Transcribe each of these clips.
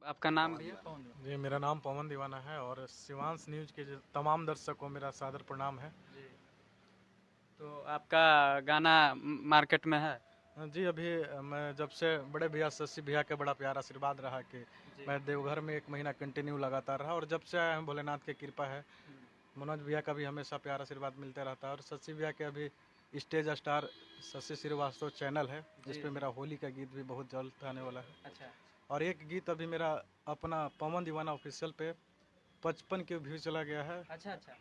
आपका नाम भी है कौन? जी, मेरा नाम पवन दीवाना है और शिवांश न्यूज़ के जो तमाम दर्शक को मेरा सादर प्रणाम है। जी। तो आपका गाना मार्केट में है? जी, अभी मैं जब से बड़े भैया शशि भैया के बड़ा प्यारा आशीर्वाद रहा कि जी। मैं देवघर में 1 महीना कंटिन्यू लगातार रहा और जब से आया हूँ भोलेनाथ की कृपा है। मनोज भैया का भी हमेशा प्यार आशीर्वाद मिलता रहता है और शशि भैया के अभी stage star Shashi Srivastava channel है, जिस जी, पे जी। मेरा होली का गीत भी बहुत जल्द आने वाला है। अच्छा। और एक गीत अभी मेरा अपना पवन दीवाना ऑफिशियल पे 55 के व्यू चला गया है। अच्छा, अच्छा।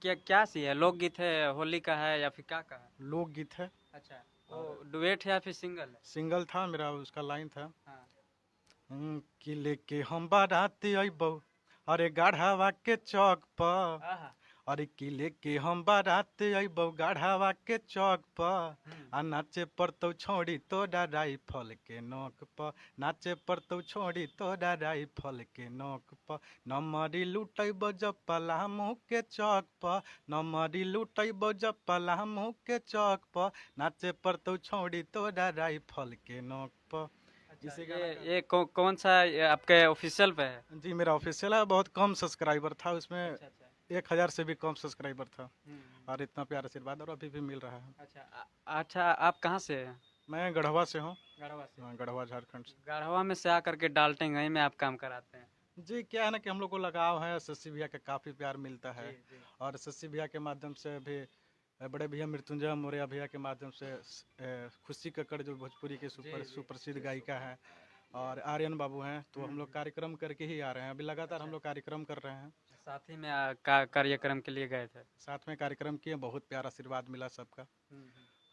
क्या सी है? लोकगीत है, होली का है या फिर क्या का है? लोकगीत है, अच्छा, वो डुएट है या फिर सिंगल है? सिंगल था मेरा, उसका लाइन था हाँ। कि लेके हम बाराती अइबौ अरे गाढ़ावा के चौक पर। आहा। अरे कि लेके हम बाराती अइबौ गाढ़ावा के चौक पर। आ नाचे पड़तौ छोड़ी तोड़ा राइफल के नोक पर। नाचे पड़तौ छोड़ी तोड़ा राइफल के नोक पर। नमरी लुटैबौ जब पलामू के चौक पर। नमरी लुटैबौ जब पलामू के चौक पर। नाचे पड़तौ छोड़ी तोड़ा राइफल के नोक पर। अच्छा, इसी गाना का ये कौन सा ये आपके ऑफिशियल पे है? जी मेरा ऑफिशियल है, बहुत कम सब्सक्राइबर था उसमें, अच्छा, अच्छा। 1000 से भी कम सब्सक्राइबर था हम्म। और इतना प्यार आशीर्वाद और अभी भी मिल रहा है। अच्छा, अच्छा, आप कहाँ से हैं? मैं गढ़वा से हूँ। गढ़वा से। हाँ, गढ़वा झारखंड से। गढ़वा में से आकर के डाल्टनगंज में आप काम कराते हैं? जी क्या है ना कि हम लोग को लगाव है, शशि भैया का काफ़ी प्यार मिलता है जी, जी। और शशि भैया के माध्यम से भी बड़े भैया मृत्युंजय मौर्य भैया के माध्यम से खुशी कक्कड़ जो भोजपुरी के जी, जी। सुप्रसिद्ध गायिका हैं और आर्यन बाबू हैं, तो हम लोग कार्यक्रम करके ही आ रहे हैं, अभी लगातार हम अच्छा। लोग कार्यक्रम कर रहे हैं। साथ ही में कार्यक्रम के लिए गए थे? साथ में कार्यक्रम किए, बहुत प्यार आशीर्वाद मिला सबका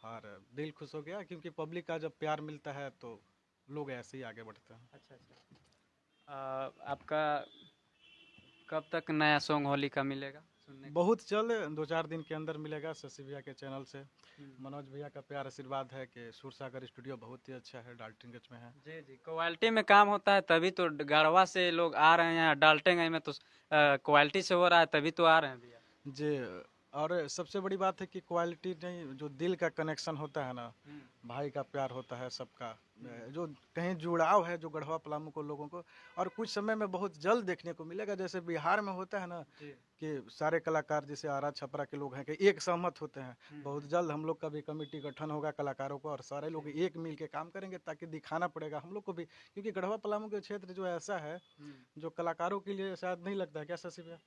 और दिल खुश हो गया क्योंकि पब्लिक का जब प्यार मिलता है तो लोग ऐसे ही आगे बढ़ते हैं। अच्छा, अच्छा। आपका कब तक नया सॉन्ग होली का मिलेगा सुनने को? बहुत जल्द 2-4 दिन के अंदर मिलेगा शशि भैया के चैनल से। हम्म। मनोज भैया का प्यार आशीर्वाद है कि सूरसागर स्टूडियो बहुत ही अच्छा है, डाल्टनगंज में है। जी, जी। क्वालिटी में काम होता है तभी तो गढ़वा से लोग आ रहे हैं, डाल्टनगंज में तो क्वालिटी से हो रहा है तभी तो आ रहे हैं भैया। जी और सबसे बड़ी बात है कि क्वालिटी नहीं, जो दिल का कनेक्शन होता है ना, भाई का प्यार होता है सबका, जो कहीं जुड़ाव है जो गढ़वा पलामू को लोगों को, और कुछ समय में बहुत जल्द देखने को मिलेगा। जैसे बिहार में होता है ना जी। कि सारे कलाकार जैसे आरा छपरा के लोग हैं कि एक सहमत होते हैं, बहुत जल्द हम लोग का भी कमेटी गठन होगा कलाकारों को और सारे लोग एक मिल के काम करेंगे ताकि दिखाना पड़ेगा हम लोग को भी, क्योंकि गढ़वा पलामू के क्षेत्र जो ऐसा है जो कलाकारों के लिए शायद नहीं लगता है, क्या शशि भैया,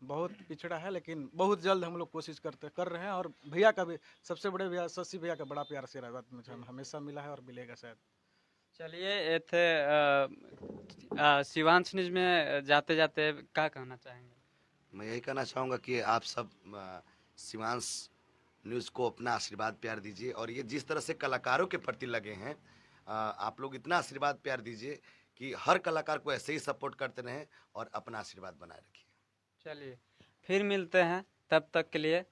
बहुत पिछड़ा है, लेकिन बहुत जल्द हम लोग कोशिश कर रहे हैं। और भैया का भी, सबसे बड़े भैया शशि भैया का बड़ा प्यार आशीर्वाद मुझे हमेशा मिला है और मिलेगा शायद। चलिए ये थे शिवांश न्यूज में जाते जाते क्या कहना चाहेंगे? मैं यही कहना चाहूँगा कि आप सब शिवांश न्यूज़ को अपना आशीर्वाद प्यार दीजिए और ये जिस तरह से कलाकारों के प्रति लगे हैं, आप लोग इतना आशीर्वाद प्यार दीजिए कि हर कलाकार को ऐसे ही सपोर्ट करते रहें और अपना आशीर्वाद बनाए रखिए। चलिए फिर मिलते हैं, तब तक के लिए